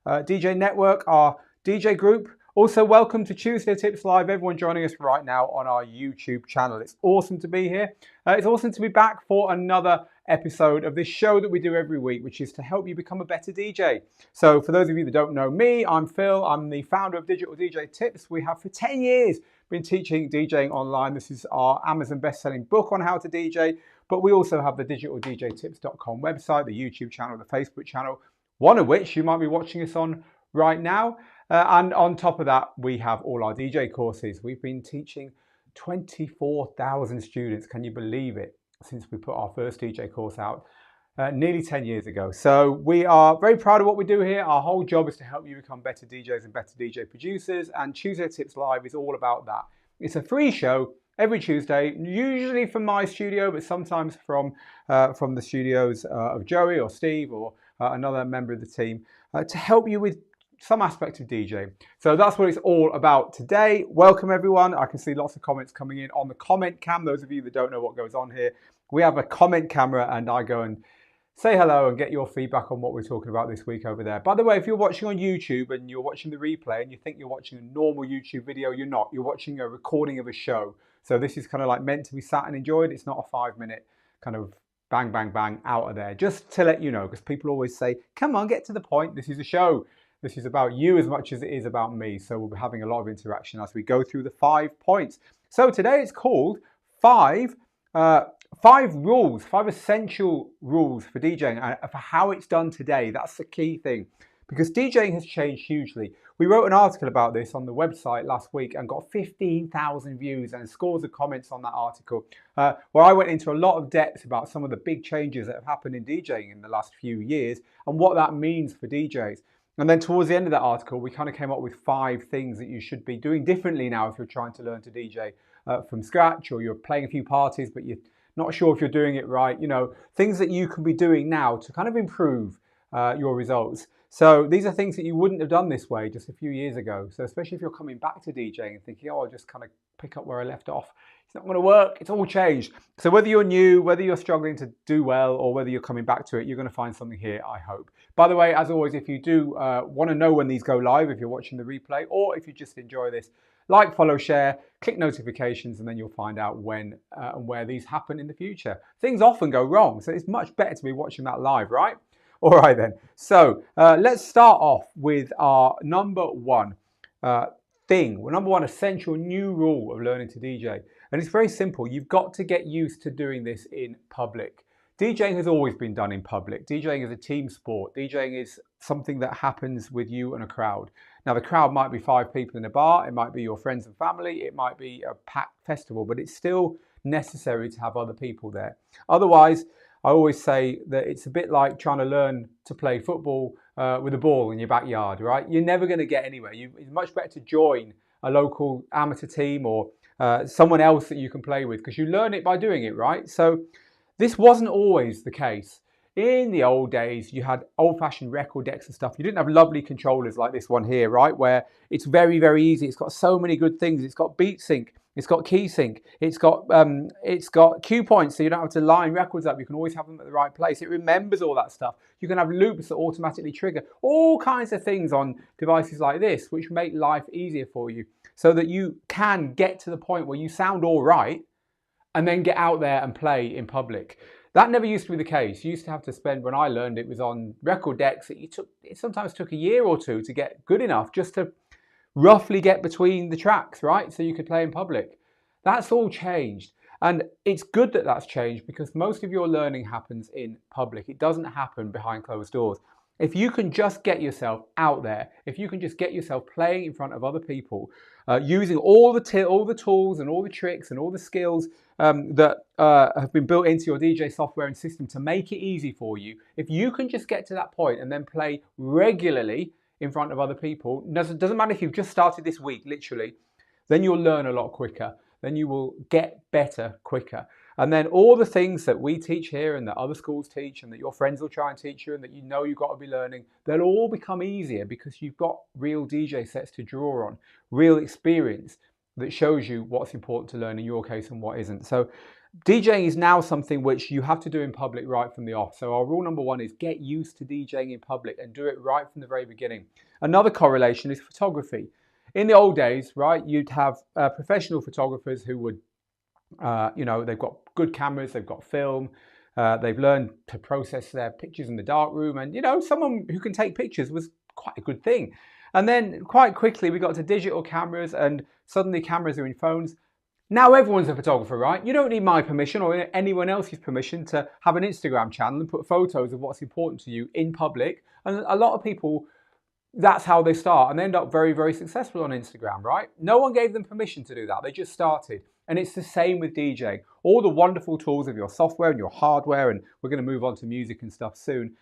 DJ network, our DJ group. Also, welcome to Tuesday Tips Live, everyone joining us right now on our YouTube channel. It's awesome to be here. It's awesome to be back for another episode of this show that we do every week, which is to help you become a better DJ. So for those of you that don't know me, I'm Phil. I'm the founder of Digital DJ Tips. We have for 10 years been teaching DJing online. This is our Amazon best-selling book on how to DJ, but we also have the digitaldjtips.com website, the YouTube channel, the Facebook channel, one of which you might be watching us on right now. And on top of that, we have all our DJ courses. We've been teaching 24,000 students, can you believe it, since we put our first DJ course out nearly 10 years ago. So we are very proud of what we do here. Our whole job is to help you become better DJs and better DJ producers, and Tuesday Tips Live is all about that. It's a free show every Tuesday, usually from my studio, but sometimes from the studios of Joey or Steve or another member of the team to help you with some aspect of DJing. So that's what it's all about today. Welcome everyone. I can see lots of comments coming in on the comment cam. Those of you that don't know what goes on here, we have a comment camera and I go and say hello and get your feedback on what we're talking about this week over there. By the way, if you're watching on YouTube and you're watching the replay and you think you're watching a normal YouTube video, you're not. You're watching a recording of a show. So this is kind of like meant to be sat and enjoyed. It's not a 5-minute kind of bang, bang, bang out of there. Just to let you know, because people always say, come on, get to the point. This is a show. This is about you as much as it is about me. So we'll be having a lot of interaction as we go through the 5 points. So today it's called five essential rules for DJing and for how it's done today. That's the key thing, because DJing has changed hugely. We wrote an article about this on the website last week and got 15,000 views and scores of comments on that article, where I went into a lot of depth about some of the big changes that have happened in DJing in the last few years and what that means for DJs. And then towards the end of that article, we kind of came up with 5 things that you should be doing differently now if you're trying to learn to DJ from scratch, or you're playing a few parties, but you're not sure if you're doing it right. You know, things that you can be doing now to kind of improve your results. So these are things that you wouldn't have done this way just a few years ago. So especially if you're coming back to DJing and thinking, oh, I'll just kind of pick up where I left off. It's not going to work. It's all changed. So whether you're new, whether you're struggling to do well, or whether you're coming back to it, you're going to find something here, I hope. By the way, as always, if you do want to know when these go live, if you're watching the replay, or if you just enjoy this, like, follow, share, click notifications, and then you'll find out when and where these happen in the future. Things often go wrong, so it's much better to be watching that live, right? All right then. So let's start off with our number one essential new rule of learning to DJ. And it's very simple. You've got to get used to doing this in public. DJing has always been done in public. DJing is a team sport. DJing is something that happens with you and a crowd. Now, the crowd might be 5 people in a bar. It might be your friends and family. It might be a packed festival, but it's still necessary to have other people there. Otherwise, I always say that it's a bit like trying to learn to play football with a ball in your backyard, right? You're never going to get anywhere. It's much better to join a local amateur team or someone else that you can play with, because you learn it by doing it, right? So this wasn't always the case. In the old days, you had old-fashioned record decks and stuff. You didn't have lovely controllers like this one here, right? Where it's very, very easy. It's got so many good things. It's got beat sync. It's got key sync. It's got cue points, so you don't have to line records up. You can always have them at the right place. It remembers all that stuff. You can have loops that automatically trigger. All kinds of things on devices like this, which make life easier for you, so that you can get to the point where you sound all right and then get out there and play in public. That never used to be the case. You used to have to spend, when I learned, it was on record decks that it sometimes took a year or 2 to get good enough just to roughly get between the tracks, right? So you could play in public. That's all changed. And it's good that that's changed, because most of your learning happens in public. It doesn't happen behind closed doors. If you can just get yourself out there, if you can just get yourself playing in front of other people, using all the tools and all the tricks and all the skills that have been built into your DJ software and system to make it easy for you, if you can just get to that point and then play regularly in front of other people, doesn't matter if you've just started this week, literally, then you'll learn a lot quicker. Then you will get better quicker. And then all the things that we teach here and that other schools teach and that your friends will try and teach you and that you know you've got to be learning, they'll all become easier because you've got real DJ sets to draw on, real experience that shows you what's important to learn in your case and what isn't. So DJing is now something which you have to do in public right from the off. So our rule number one is get used to DJing in public and do it right from the very beginning. Another correlation is photography. In the old days, right, you'd have professional photographers who would, they've got good cameras, they've got film, they've learned to process their pictures in the darkroom, and someone who can take pictures was quite a good thing. And then quite quickly we got to digital cameras, and suddenly cameras are in phones. Now everyone's a photographer, right? You don't need my permission or anyone else's permission to have an Instagram channel and put photos of what's important to you in public. And a lot of people, that's how they start, and they end up very, very successful on Instagram, right? No one gave them permission to do that. They just started. And it's the same with DJing. All the wonderful tools of your software and your hardware, and we're going to move on to music and stuff soon,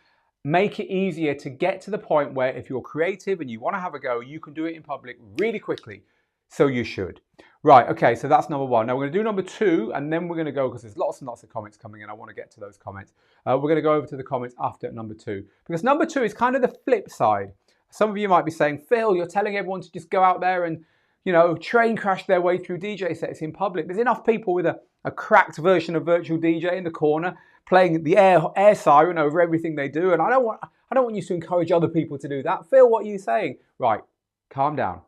make it easier to get to the point where if you're creative and you want to have a go, you can do it in public really quickly. So you should. Right, okay, so that's number one. Now we're going to do number two, and then we're going to go, because there's lots and lots of comments coming in. I want to get to those comments. We're going to go over to the comments after number two, because number two is kind of the flip side. Some of you might be saying, Phil, you're telling everyone to just go out there and, train crash their way through DJ sets in public. There's enough people with a cracked version of virtual DJ in the corner playing the air siren over everything they do, and I don't want you to encourage other people to do that. Phil, what are you saying? Right, calm down.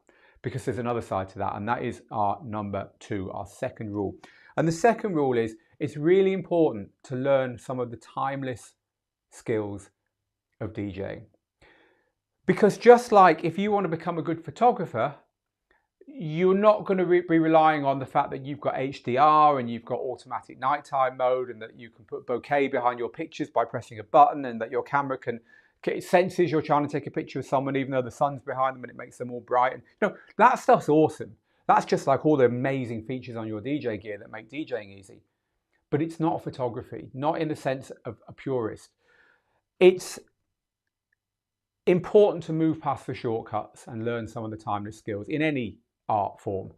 Because there's another side to that, and that is our number two, our second rule. And the second rule is it's really important to learn some of the timeless skills of DJing. Because just like if you want to become a good photographer, you're not going to be relying on the fact that you've got HDR and you've got automatic nighttime mode and that you can put bokeh behind your pictures by pressing a button, and that your camera it senses you're trying to take a picture of someone even though the sun's behind them and it makes them all bright. And that stuff's awesome. That's just like all the amazing features on your DJ gear that make DJing easy. But it's not photography, not in the sense of a purist. It's important to move past the shortcuts and learn some of the timeless skills in any art form.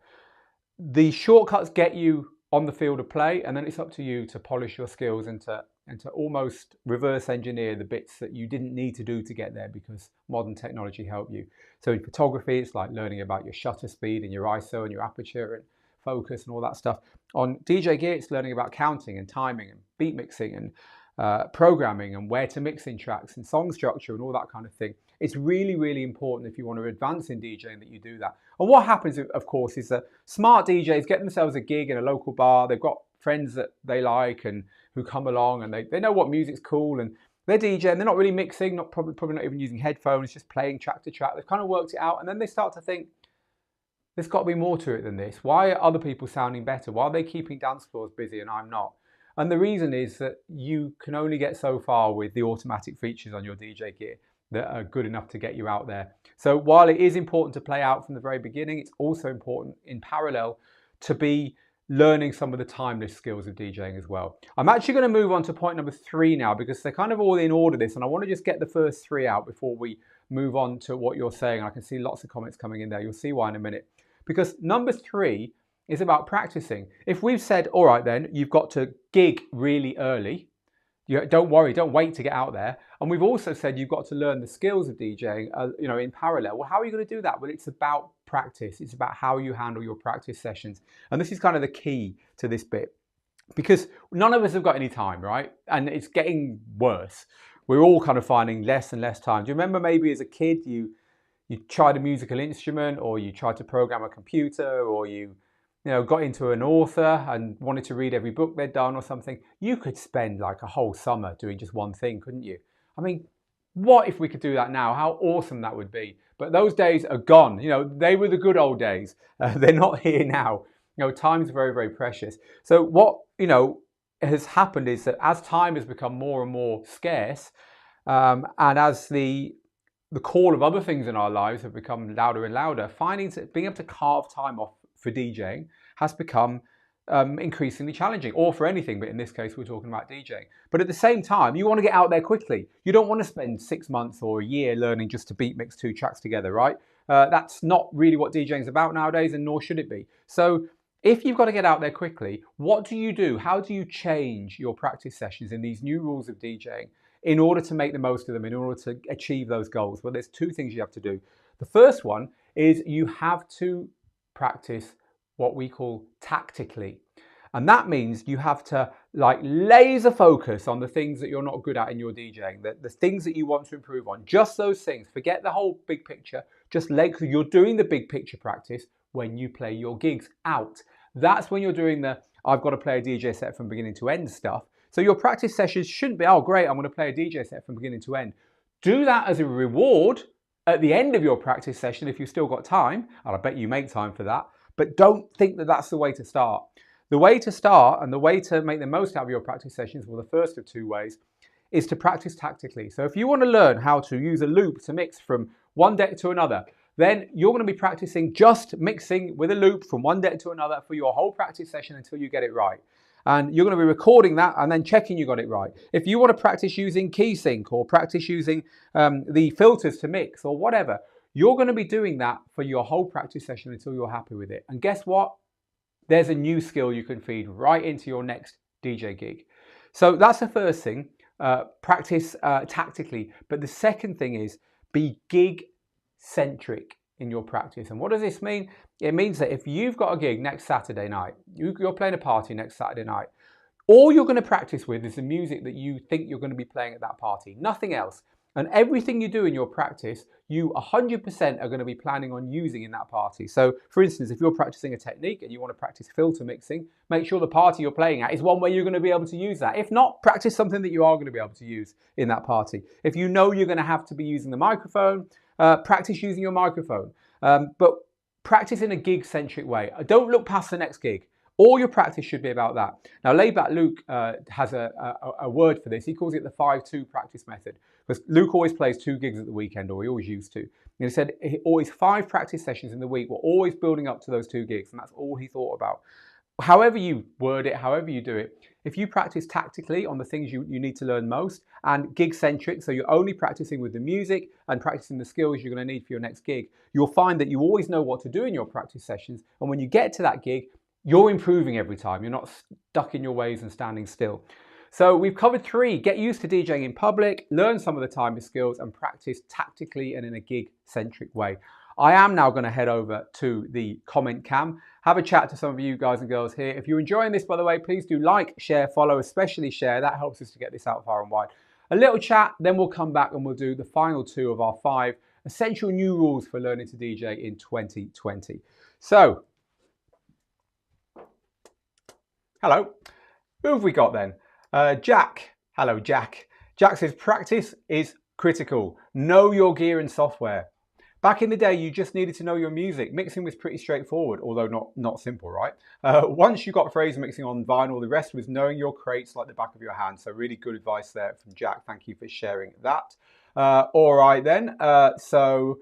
The shortcuts get you on the field of play, and then it's up to you to polish your skills and to almost reverse engineer the bits that you didn't need to do to get there because modern technology helped you. So in photography, it's like learning about your shutter speed and your ISO and your aperture and focus and all that stuff. On DJ gear, it's learning about counting and timing and beat mixing and programming and where to mix in tracks and song structure and all that kind of thing. It's really, really important if you want to advance in DJing that you do that. And what happens, of course, is that smart DJs get themselves a gig in a local bar. They've got friends that they like and who come along, and they know what music's cool, and they're DJing. They're not really mixing, probably not even using headphones, just playing track to track. They've kind of worked it out, and then they start to think, there's got to be more to it than this. Why are other people sounding better? Why are they keeping dance floors busy and I'm not? And the reason is that you can only get so far with the automatic features on your DJ gear that are good enough to get you out there. So while it is important to play out from the very beginning, it's also important in parallel to be learning some of the timeless skills of DJing as well. I'm actually going to move on to point number three now, because they're kind of all in order this, and I want to just get the first three out before we move on to what you're saying. I can see lots of comments coming in there. You'll see why in a minute. Because number three is about practicing. If we've said, all right then, you've got to gig really early, don't worry, don't wait to get out there. And we've also said you've got to learn the skills of DJing, in parallel. Well, how are you going to do that? Well, it's about practice. It's about how you handle your practice sessions. And this is kind of the key to this bit, because none of us have got any time, right? And it's getting worse. We're all kind of finding less and less time. Do you remember maybe as a kid, you tried a musical instrument, or you tried to program a computer, or you got into an author and wanted to read every book they'd done or something? You could spend like a whole summer doing just one thing, couldn't you? I mean, what if we could do that now? How awesome that would be. But those days are gone. They were the good old days. They're not here now. Time's very, very precious. So what, has happened is that as time has become more and more scarce, and as the call of other things in our lives have become louder and louder, being able to carve time off for DJing has become increasingly challenging, or for anything, but in this case we're talking about DJing. But at the same time, you want to get out there quickly. You don't want to spend 6 months or a year learning just to beat mix 2 tracks together, right? That's not really what DJing is about nowadays, and nor should it be. So if you've got to get out there quickly, what do you do? How do you change your practice sessions in these new rules of DJing in order to make the most of them, in order to achieve those goals? Well, there's two things you have to do. The first one is you have to practice what we call tactically. And that means you have to like laser focus on the things that you're not good at in your DJing, the things that you want to improve on, just those things. Forget the whole big picture. Just like you're doing the big picture practice when you play your gigs out. That's when you're doing the I've got to play a DJ set from beginning to end stuff. So your practice sessions shouldn't be, oh great, I'm going to play a DJ set from beginning to end. Do that as a reward at the end of your practice session if you've still got time, and I bet you make time for that, but don't think that that's the way to start. The way to start and the way to make the most out of your practice sessions, well, the first of two ways, is to practice tactically. So if you want to learn how to use a loop to mix from one deck to another, then you're going to be practicing just mixing with a loop from one deck to another for your whole practice session until you get it right. And you're going to be recording that and then checking you got it right. If you want to practice using key sync or practice using the filters to mix or whatever, you're going to be doing that for your whole practice session until you're happy with it. And guess what? There's a new skill you can feed right into your next DJ gig. So that's the first thing, practice tactically. But the second thing is be gig-centric in your practice. And what does this mean? It means that if you've got a gig next Saturday night, you're playing a party next Saturday night, all you're going to practice with is the music that you think you're going to be playing at that party, nothing else. And everything you do in your practice, you 100% are going to be planning on using in that party. So for instance, if you're practicing a technique and you want to practice filter mixing, make sure the party you're playing at is one where you're going to be able to use that. If not, practice something that you are going to be able to use in that party. If you know you're going to have to be using the microphone, practice using your microphone. But practice in a gig-centric way. Don't look past the next gig. All your practice should be about that. Now, Layback Luke has a word for this. He calls it the 5-2 practice method. Because Luke always plays 2 gigs at the weekend, or he always used to. And he said always 5 practice sessions in the week were always building up to those 2 gigs, and that's all he thought about. However you word it, however you do it, if you practice tactically on the things you need to learn most, and gig-centric, so you're only practicing with the music and practicing the skills you're going to need for your next gig, you'll find that you always know what to do in your practice sessions, and when you get to that gig, you're improving every time. You're not stuck in your ways and standing still. So we've covered 3. Get used to DJing in public, learn some of the timing skills, and practice tactically and in a gig-centric way. I am now going to head over to the comment cam, have a chat to some of you guys and girls here. If you're enjoying this, by the way, please do like, share, follow, especially share. That helps us to get this out far and wide. A little chat, then we'll come back and we'll do the final 2 of our 5 essential new rules for learning to DJ in 2020. So, hello. Who have we got then? Jack. Hello, Jack. Jack says, practice is critical. Know your gear and software. Back in the day, you just needed to know your music. Mixing was pretty straightforward, although not simple, right? Once you got phrase mixing on vinyl, the rest was knowing your crates like the back of your hand. So really good advice there from Jack. Thank you for sharing that. All right then. So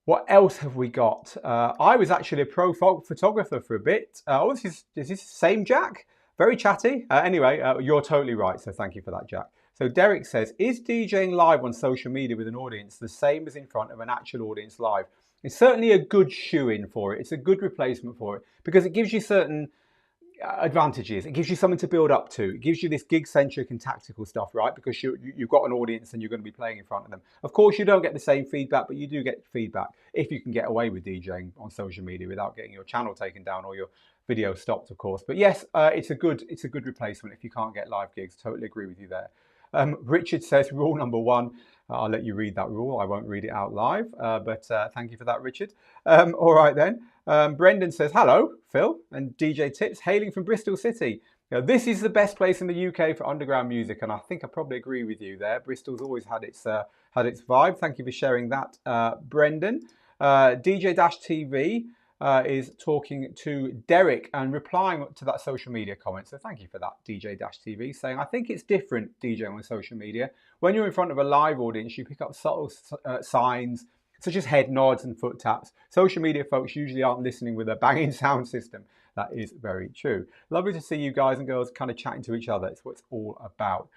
what else have we got? I was actually a pro photographer for a bit. Is this the same Jack? Very chatty. Anyway, you're totally right. So thank you for that, Jack. So Derek says, is DJing live on social media with an audience the same as in front of an actual audience live? It's certainly a good shoe-in for it. It's a good replacement for it because it gives you certain advantages. It gives you something to build up to. It gives you this gig-centric and tactical stuff, right? Because you've got an audience and you're going to be playing in front of them. Of course, you don't get the same feedback, but you do get feedback if you can get away with DJing on social media without getting your channel taken down or your video stopped, of course. But yes, it's a good replacement if you can't get live gigs. Totally agree with you there. Richard says, rule number 1, I'll let you read that rule. I won't read it out live, but thank you for that, Richard. All right then. Brendan says, hello, Phil and DJ Tips, hailing from Bristol City. Now, this is the best place in the UK for underground music, and I think I probably agree with you there. Bristol's always had its vibe. Thank you for sharing that, Brendan. DJ-TV is talking to Derek and replying to that social media comment. So thank you for that, DJ-TV, saying, I think it's different DJing on social media. When you're in front of a live audience, you pick up subtle signs, such as head nods and foot taps. Social media folks usually aren't listening with a banging sound system. That is very true. Lovely to see you guys and girls kind of chatting to each other. It's what it's all about.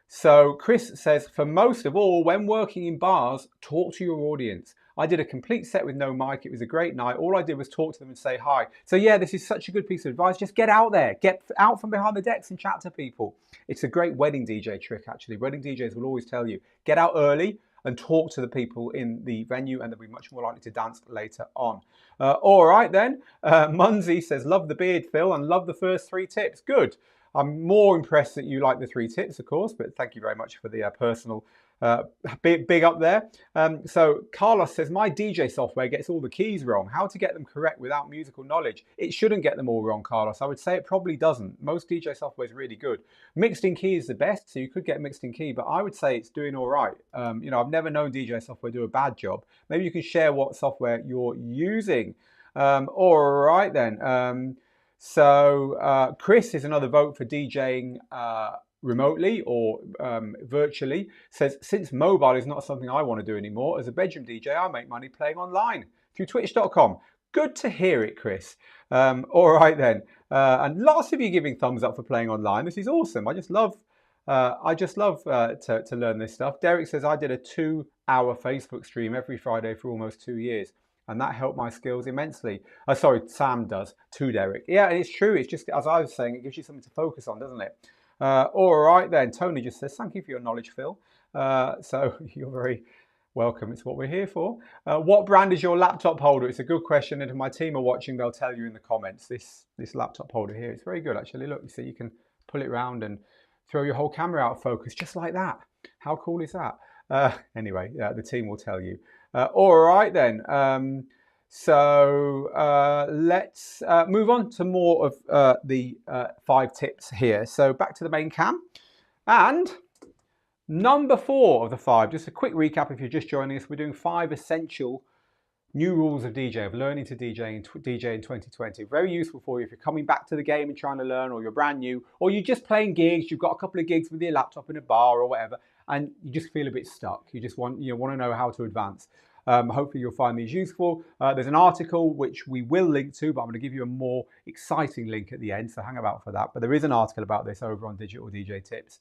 So Chris says, for most of all, when working in bars, talk to your audience. I did a complete set with no mic. It was a great night. All I did was talk to them and say hi. So yeah, this is such a good piece of advice. Just get out there. Get out from behind the decks and chat to people. It's a great wedding DJ trick, actually. Wedding DJs will always tell you, get out early and talk to the people in the venue, and they'll be much more likely to dance later on. All right then, Munzie says, love the beard, Phil, and love the first 3 tips. Good. I'm more impressed that you like the 3 tips, of course, but thank you very much for the personal big up there. So Carlos says, my DJ software gets all the keys wrong. How to get them correct without musical knowledge? It shouldn't get them all wrong, Carlos. I would say it probably doesn't. Most DJ software is really good. Mixed in key is the best, so you could get mixed in key, but I would say it's doing all right. You know, I've never known DJ software do a bad job. Maybe you can share what software you're using. All right then. So Chris is another vote for DJing remotely or virtually. Says, since mobile is not something I want to do anymore, as a bedroom DJ, I make money playing online through twitch.com. Good to hear it, Chris. All right then. And lots of you giving thumbs up for playing online. This is awesome. I just love to learn this stuff. Derek says, I did a 2-hour Facebook stream every Friday for almost 2 years, and that helped my skills immensely. Sorry, Sam does, to Derek. Yeah, and it's true. It's just, as I was saying, it gives you something to focus on, doesn't it? All right then. Tony just says, thank you for your knowledge, Phil. So you're very welcome. It's what we're here for. What brand is your laptop holder? It's a good question, and if my team are watching, they'll tell you in the comments. This laptop holder here, it's very good actually. Look, you see, you can pull it around and throw your whole camera out of focus just like that. How cool is that? Anyway, the team will tell you. All right then. So let's move on to more of the 5 tips here. So back to the main cam. And number 4 of the 5, just a quick recap if you're just joining us, we're doing 5 essential new rules of DJ, of learning to DJ in 2020. Very useful for you if you're coming back to the game and trying to learn, or you're brand new, or you're just playing gigs, you've got a couple of gigs with your laptop in a bar or whatever, and you just feel a bit stuck. You just want to know how to advance. Hopefully you'll find these useful. There's an article which we will link to, but I'm going to give you a more exciting link at the end, so hang about for that. But there is an article about this over on Digital DJ Tips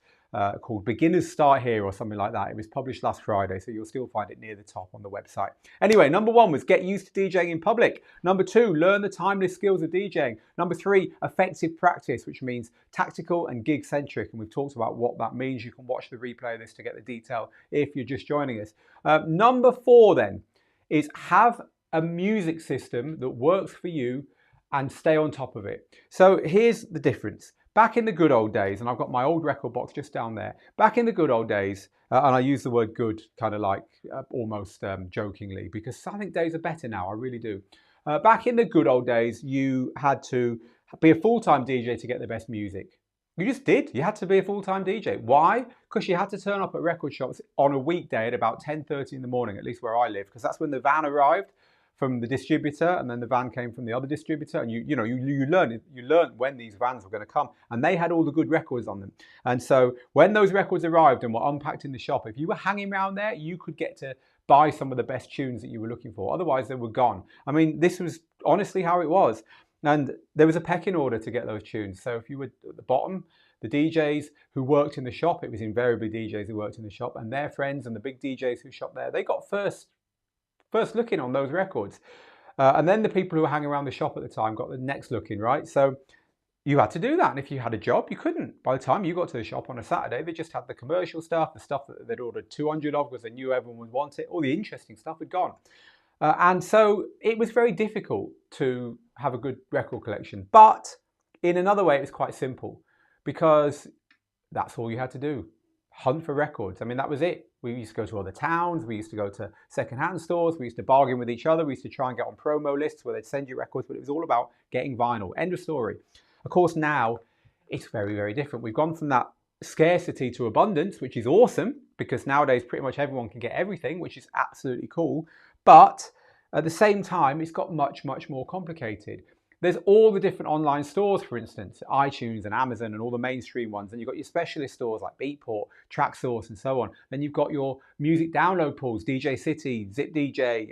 called Beginners Start Here or something like that. It was published last Friday, so you'll still find it near the top on the website. Anyway, number 1 was get used to DJing in public. Number 2, learn the timeless skills of DJing. Number 3, effective practice, which means tactical and gig-centric, and we've talked about what that means. You can watch the replay of this to get the detail if you're just joining us. Number 4 then is have a music system that works for you and stay on top of it. So here's the difference. Back in the good old days, and I've got my old record box just down there. Back in the good old days, and I use the word good kind of like almost jokingly, because I think days are better now, I really do. Back in the good old days, you had to be a full-time DJ to get the best music. You just did. You had to be a full-time DJ. Why? Because you had to turn up at record shops on a weekday at about 10:30 in the morning, at least where I live, because that's when the van arrived from the distributor, and then the van came from the other distributor, and you learned when these vans were going to come, and they had all the good records on them. And so when those records arrived and were unpacked in the shop, if you were hanging around there, you could get to buy some of the best tunes that you were looking for. Otherwise, they were gone. I mean, this was honestly how it was. And there was a pecking order to get those tunes. So if you were at the bottom, the DJs who worked in the shop, it was invariably DJs who worked in the shop, and their friends and the big DJs who shopped there, they got first looking on those records. And then the people who were hanging around the shop at the time got the next looking, right? So you had to do that. And if you had a job, you couldn't. By the time you got to the shop on a Saturday, they just had the commercial stuff, the stuff that they'd ordered 200 of because they knew everyone would want it. All the interesting stuff had gone. And so it was very difficult to have a good record collection. But in another way, it was quite simple, because that's all you had to do. Hunt for records. I mean, that was it. We used to go to other towns. We used to go to secondhand stores. We used to bargain with each other. We used to try and get on promo lists where they'd send you records, but it was all about getting vinyl. End of story. Of course, now it's very, very different. We've gone from that scarcity to abundance, which is awesome, because nowadays pretty much everyone can get everything, which is absolutely cool. But at the same time, it's got much, much more complicated. There's all the different online stores, for instance, iTunes and Amazon and all the mainstream ones. And you've got your specialist stores like Beatport, TrackSource and so on. Then you've got your music download pools, DJ City, Zip DJ,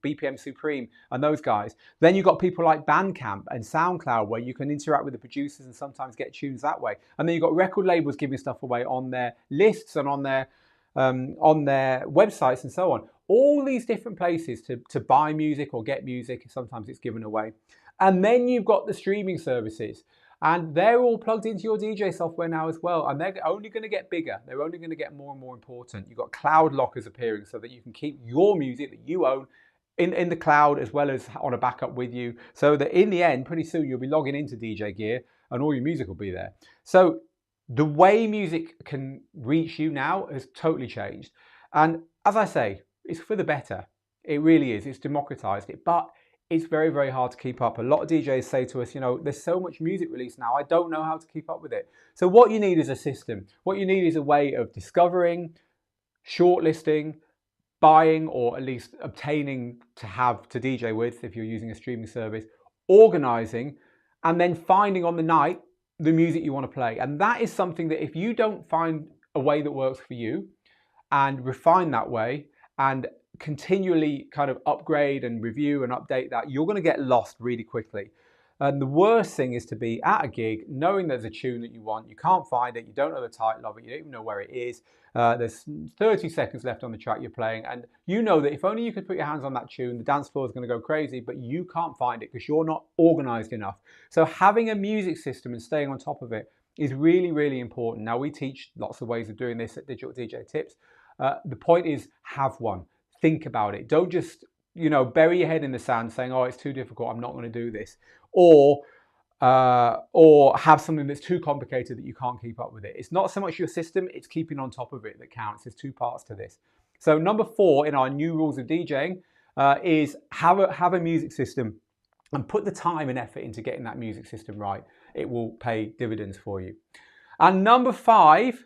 BPM Supreme and those guys. Then you've got people like Bandcamp and SoundCloud, where you can interact with the producers and sometimes get tunes that way. And then you've got record labels giving stuff away on their lists and on their websites and so on. All these different places to buy music or get music, sometimes it's given away. And then you've got the streaming services. And they're all plugged into your DJ software now as well. And they're only going to get bigger. They're only going to get more and more important. You've got cloud lockers appearing so that you can keep your music that you own in the cloud as well as on a backup with you. So that in the end, pretty soon you'll be logging into DJ Gear and all your music will be there. So the way music can reach you now has totally changed. And as I say, it's for the better. It really is. It's democratized it. But it's very, very hard to keep up. A lot of DJs say to us, you know, there's so much music released now, I don't know how to keep up with it. So what you need is a system. What you need is a way of discovering, shortlisting, buying, or at least obtaining to have to DJ with if you're using a streaming service, organizing, and then finding on the night the music you want to play. And that is something that if you don't find a way that works for you and refine that way and continually kind of upgrade and review and update that, you're going to get lost really quickly. And the worst thing is to be at a gig knowing there's a tune that you want, you can't find it, you don't know the title of it, you don't even know where it is, there's 30 seconds left on the track you're playing, and you know that if only you could put your hands on that tune, the dance floor is going to go crazy, but you can't find it because you're not organized enough. So having a music system and staying on top of it is really, really important. Now, we teach lots of ways of doing this at Digital DJ Tips. The point is, have one. Think about it. Don't just, you know, bury your head in the sand saying, oh, it's too difficult, I'm not going to do this. Or have something that's too complicated that you can't keep up with it. It's not so much your system, it's keeping on top of it that counts. There's two parts to this. So number 4 in our new rules of DJing is have a music system and put the time and effort into getting that music system right. It will pay dividends for you. And number 5,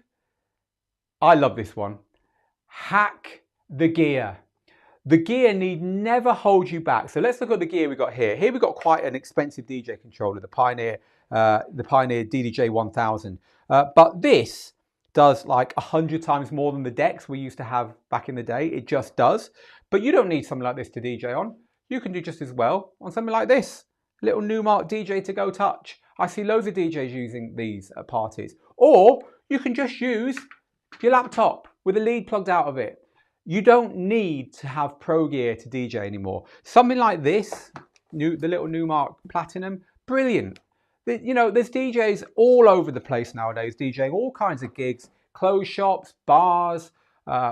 I love this one. Hack the gear. The gear need never hold you back. So let's look at the gear we got here. Here we've got quite an expensive DJ controller, the Pioneer DDJ 1000. But this does like 100 times more than the decks we used to have back in the day. It just does. But you don't need something like this to DJ on. You can do just as well on something like this. Little Numark DJ to go touch. I see loads of DJs using these at parties. Or you can just use your laptop with a lead plugged out of it. You don't need to have pro gear to DJ anymore. Something like this, the little Numark Platinum, brilliant. You know, there's DJs all over the place nowadays, DJing all kinds of gigs, clothes shops, bars,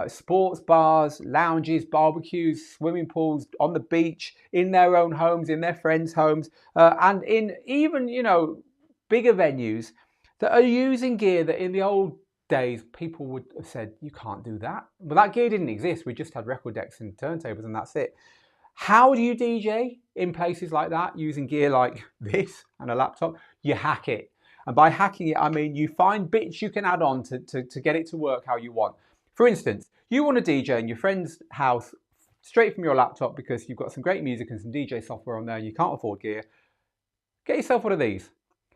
sports bars, lounges, barbecues, swimming pools, on the beach, in their own homes, in their friends' homes, and in even, you know, bigger venues that are using gear that in the old days people would have said, you can't do that. But that gear didn't exist. We just had record decks and turntables and that's it. How do you DJ in places like that using gear like this and a laptop? You hack it. And by hacking it, I mean you find bits you can add on to get it to work how you want. For instance, you want to DJ in your friend's house straight from your laptop because you've got some great music and some DJ software on there and you can't afford gear. Get yourself one of these.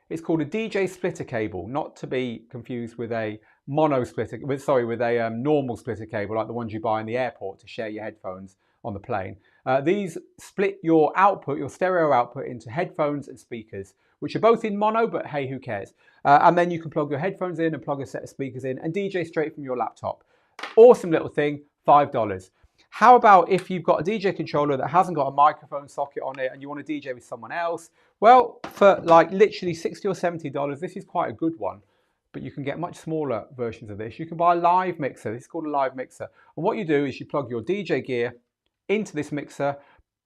It's called a DJ splitter cable, not to be confused with a normal splitter cable like the ones you buy in the airport to share your headphones on the plane. These split your output, your stereo output, into headphones and speakers, which are both in mono, but hey, who cares? And then you can plug your headphones in and plug a set of speakers in and DJ straight from your laptop. Awesome little thing, $5. How about if you've got a DJ controller that hasn't got a microphone socket on it and you want to DJ with someone else? Well, for like literally $60 or $70, this is quite a good one. But you can get much smaller versions of this. You can buy a live mixer. This is called a live mixer. And what you do is you plug your DJ gear into this mixer,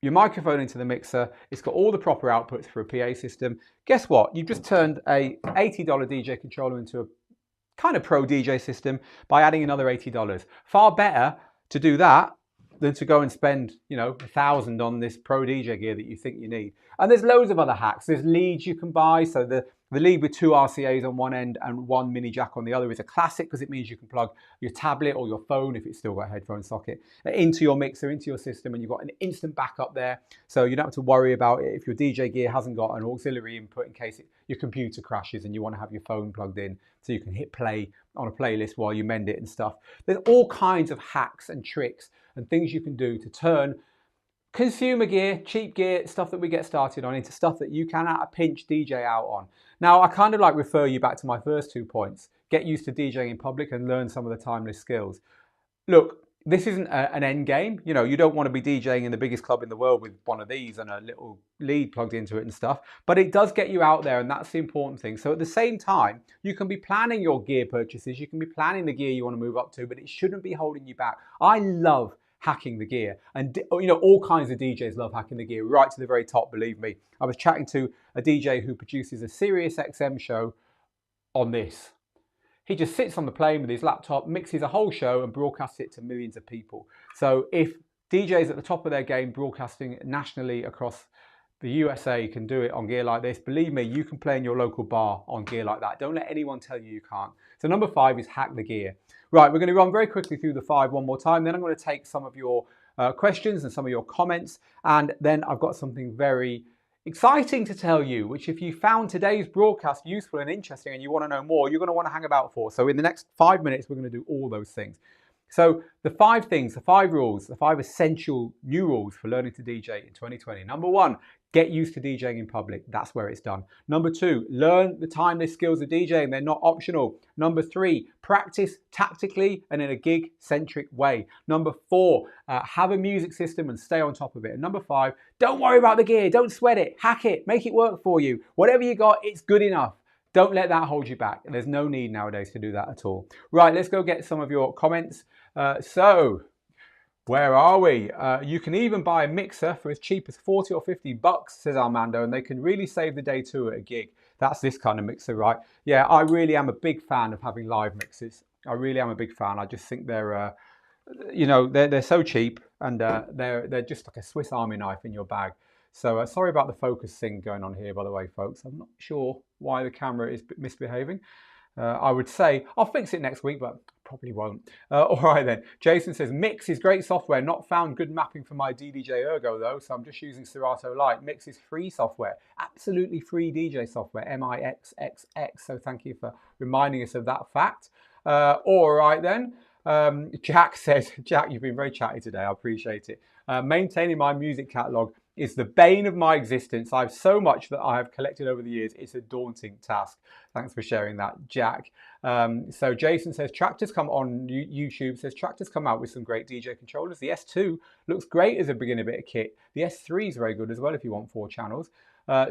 your microphone into the mixer. It's got all the proper outputs for a PA system. Guess what? You've just turned a $80 DJ controller into a kind of pro DJ system by adding another $80. Far better to do that than to go and spend, you know, $1,000 on this pro DJ gear that you think you need. And there's loads of other hacks. There's leads you can buy. So the lead with 2 RCAs on one end and 1 mini jack on the other is a classic because it means you can plug your tablet or your phone, if it's still got a headphone socket, into your mixer, into your system, and you've got an instant backup there. So you don't have to worry about it if your DJ gear hasn't got an auxiliary input in case your computer crashes and you want to have your phone plugged in so you can hit play on a playlist while you mend it and stuff. There's all kinds of hacks and tricks and things you can do to turn consumer gear, cheap gear, stuff that we get started on, into stuff that you can at a pinch DJ out on. Now, I kind of like refer you back to my first 2 points. Get used to DJing in public and learn some of the timeless skills. Look, This isn't an end game. You know, you don't want to be DJing in the biggest club in the world with one of these and a little lead plugged into it and stuff, but it does get you out there, and that's the important thing. So at the same time, you can be planning your gear purchases, you can be planning the gear you want to move up to, but it shouldn't be holding you back. I love hacking the gear, and you know, all kinds of DJs love hacking the gear, right to the very top, believe me. I was chatting to a DJ who produces a Sirius XM show on this. He just sits on the plane with his laptop, mixes a whole show and broadcasts it to millions of people. So if DJs at the top of their game broadcasting nationally across the USA can do it on gear like this, believe me, you can play in your local bar on gear like that. Don't let anyone tell you you can't. So number 5 is hack the gear. Right, we're going to run very quickly through the 5 one more time. Then I'm going to take some of your questions and some of your comments. And then I've got something very exciting to tell you, which if you found today's broadcast useful and interesting and you want to know more, you're going to want to hang about for. So in the next 5 minutes, we're going to do all those things. So the 5 things, the 5 rules, the 5 essential new rules for learning to DJ in 2020. Number 1, get used to DJing in public. That's where it's done. Number 2, learn the timeless skills of DJing. They're not optional. Number 3, practice tactically and in a gig-centric way. Number 4, have a music system and stay on top of it. And number 5, don't worry about the gear. Don't sweat it. Hack it. Make it work for you. Whatever you got, it's good enough. Don't let that hold you back. There's no need nowadays to do that at all. Right, let's go get some of your comments. So, where are we? You can even buy a mixer for as cheap as 40 or 50 bucks, says Armando, and they can really save the day too at a gig. That's this kind of mixer, right? Yeah, I really am a big fan of having live mixers. I really am a big fan. I just think they're, you know, they're so cheap, and they're just like a Swiss Army knife in your bag. So sorry about the focus thing going on here, by the way, folks. I'm not sure why the camera is misbehaving. I would say I'll fix it next week, but probably won't. All right then. Jason says, Mix is great software. Not found good mapping for my DDJ Ergo though, so I'm just using Serato Lite. Mix is free software. Absolutely free DJ software, MIXXX. So thank you for reminding us of that fact. All right then. Jack says, Jack, you've been very chatty today. I appreciate it. Maintaining my music catalogue is the bane of my existence. I have so much that I have collected over the years. It's a daunting task. Thanks for sharing that, Jack. So Jason says, Tractor's come on YouTube, says Tractor's come out with some great DJ controllers. The S2 looks great as a beginner bit of kit. The S3 is very good as well if you want 4 channels.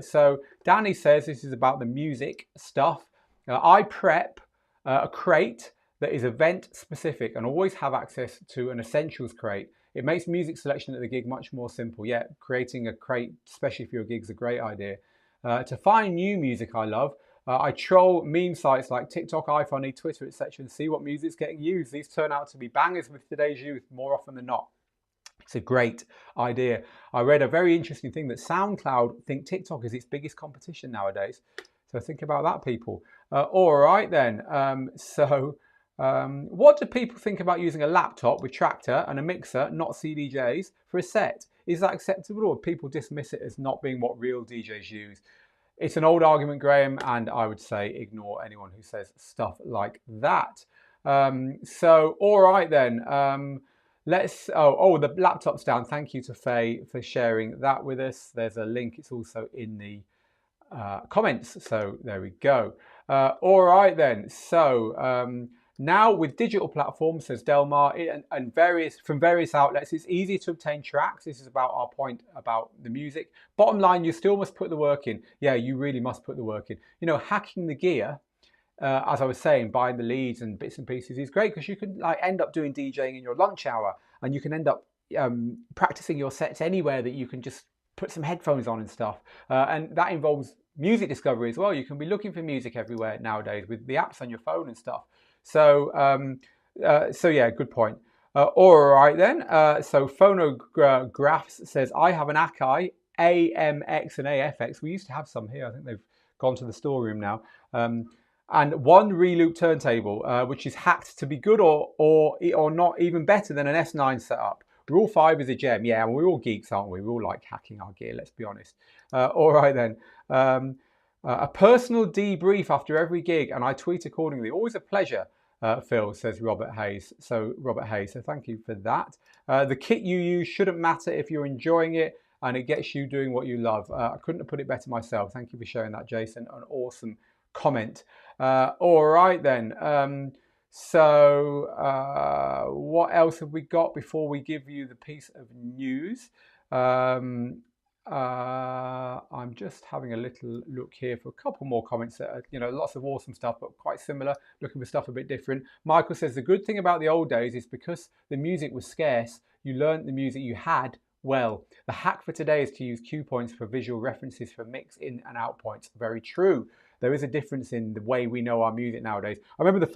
So Danny says this is about the music stuff. I prep a crate that is event specific and always have access to an essentials crate. It makes music selection at the gig much more simple. Yeah, creating a crate, especially for your gigs, is a great idea. To find new music I love, I troll meme sites like TikTok, iFunny, Twitter, etc. and see what music's getting used. These turn out to be bangers with today's youth more often than not. It's a great idea. I read a very interesting thing that SoundCloud think TikTok is its biggest competition nowadays. So think about that, people. All right then. What do people think about using a laptop with Tractor and a mixer, not CDJs, for a set? Is that acceptable, or people dismiss it as not being what real DJs use? It's an old argument, Graham, and I would say ignore anyone who says stuff like that. All right then. The laptop's down. Thank you to Faye for sharing that with us. There's a link. It's also in the comments. So there we go. All right then. So now with digital platforms, says Delmar, and from various outlets, it's easy to obtain tracks. This is about our point about the music. Bottom line, you still must put the work in. Yeah, you really must put the work in. You know, hacking the gear, as I was saying, buying the leads and bits and pieces is great because you can like end up doing DJing in your lunch hour, and you can end up practicing your sets anywhere that you can just put some headphones on and stuff. And that involves music discovery as well. You can be looking for music everywhere nowadays with the apps on your phone and stuff. So yeah, good point. All right then. So Phonographs says, I have an Akai AMX and AFX. We used to have some here. I think they've gone to the storeroom now. And one reloop turntable, which is hacked to be good or not even better than an S9 setup. Rule 5 is a gem. Yeah, we're all geeks, aren't we? We all like hacking our gear, let's be honest. All right then. A personal debrief after every gig, and I tweet accordingly. Always a pleasure, Phil, says Robert Hayes. So thank you for that. The kit you use shouldn't matter if you're enjoying it and it gets you doing what you love. I couldn't have put it better myself. Thank you for sharing that, Jason. An awesome comment. All right then. So what else have we got before we give you the piece of news? I'm just having a little look here for a couple more comments that are, lots of awesome stuff, but quite similar, looking for stuff a bit different. Michael says, the good thing about the old days is because the music was scarce, you learned the music you had well. The hack for today is to use cue points for visual references for mix in and out points. Very true. There is a difference in the way we know our music nowadays. I remember the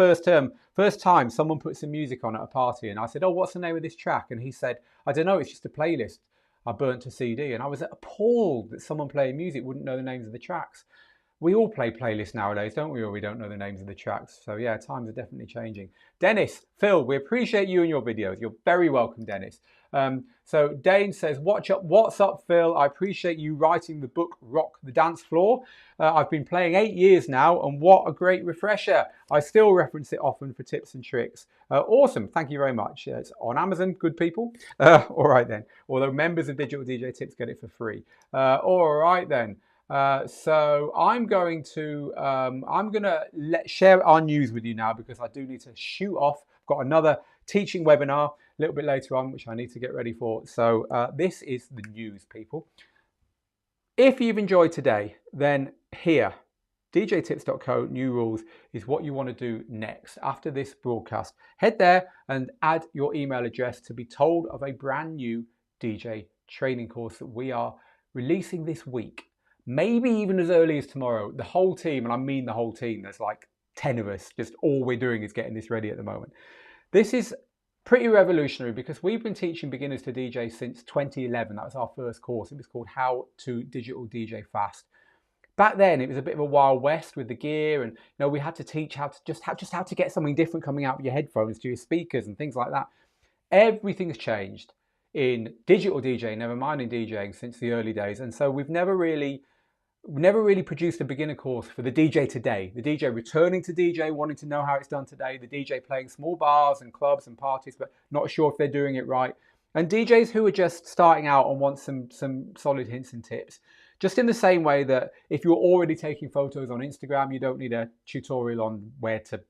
first time someone put some music on at a party and I said, oh, what's the name of this track? And he said, I don't know, it's just a playlist I burnt to CD. And I was appalled that someone playing music wouldn't know the names of the tracks. We all play playlists nowadays, don't we? Or we don't know the names of the tracks. So yeah, times are definitely changing. Dennis, Phil, we appreciate you and your videos. You're very welcome, Dennis. So Dane says, what's up, Phil? I appreciate you writing the book, Rock the Dance Floor. I've been playing 8 years now, and what a great refresher. I still reference it often for tips and tricks. Awesome, thank you very much. It's on Amazon, good people. All right then, although members of Digital DJ Tips get it for free. All right then. So I'm going to share our news with you now because I do need to shoot off. I've got another teaching webinar a little bit later on, which I need to get ready for. So this is the news, people. If you've enjoyed today, then here, djtips.co, new rules is what you want to do next after this broadcast. Head there and add your email address to be told of a brand new DJ training course that we are releasing this week. Maybe even as early as tomorrow. The whole team, and I mean the whole team, there's like 10 of us, just all we're doing is getting this ready at the moment. This is pretty revolutionary because we've been teaching beginners to DJ since 2011. That was our first course. It was called How to Digital DJ Fast. Back then, it was a bit of a wild west with the gear, and we had to teach how to get something different coming out of your headphones to your speakers and things like that. Everything's changed in digital DJing, never mind in DJing, since the early days, and so we've never really produced a beginner course for the DJ today. The DJ returning to DJ, wanting to know how it's done today. The DJ playing small bars and clubs and parties, but not sure if they're doing it right. And DJs who are just starting out and want some solid hints and tips. Just in the same way that if you're already taking photos on Instagram, you don't need a tutorial on where to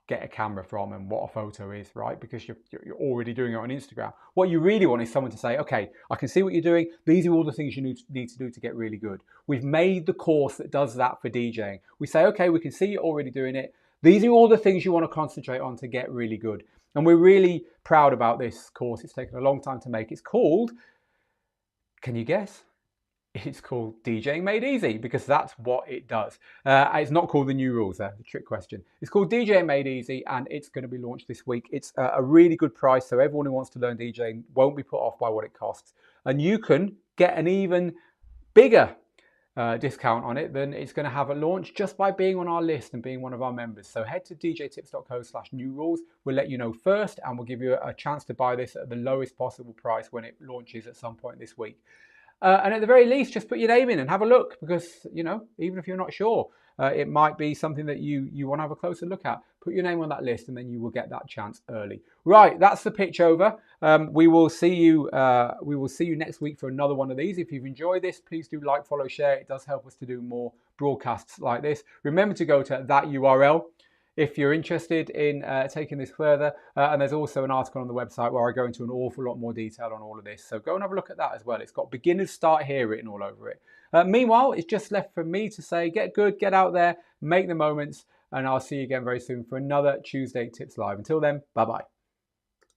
get a camera from and what a photo is, right? Because you're already doing it on Instagram. What you really want is someone to say, okay, I can see what you're doing. These are all the things you need to do to get really good. We've made the course that does that for DJing. We say, okay, we can see you're already doing it. These are all the things you want to concentrate on to get really good. And we're really proud about this course. It's taken a long time to make. It's called, can you guess? It's called DJing Made Easy because that's what it does. It's not called the new rules, the trick question. It's called DJing Made Easy and it's going to be launched this week. It's a really good price, so everyone who wants to learn DJing won't be put off by what it costs. And you can get an even bigger discount on it than it's going to have at launch just by being on our list and being one of our members. So head to djtips.co/new rules. We'll let you know first and we'll give you a chance to buy this at the lowest possible price when it launches at some point this week. And at the very least, just put your name in and have a look because, even if you're not sure, it might be something that you want to have a closer look at. Put your name on that list and then you will get that chance early. Right, that's the pitch over. We will see you next week for another one of these. If you've enjoyed this, please do like, follow, share. It does help us to do more broadcasts like this. Remember to go to that URL if you're interested in taking this further. And there's also an article on the website where I go into an awful lot more detail on all of this. So go and have a look at that as well. It's got beginners start here written all over it. Meanwhile, it's just left for me to say, get good, get out there, make the moments, and I'll see you again very soon for another Tuesday Tips Live. Until then, bye-bye.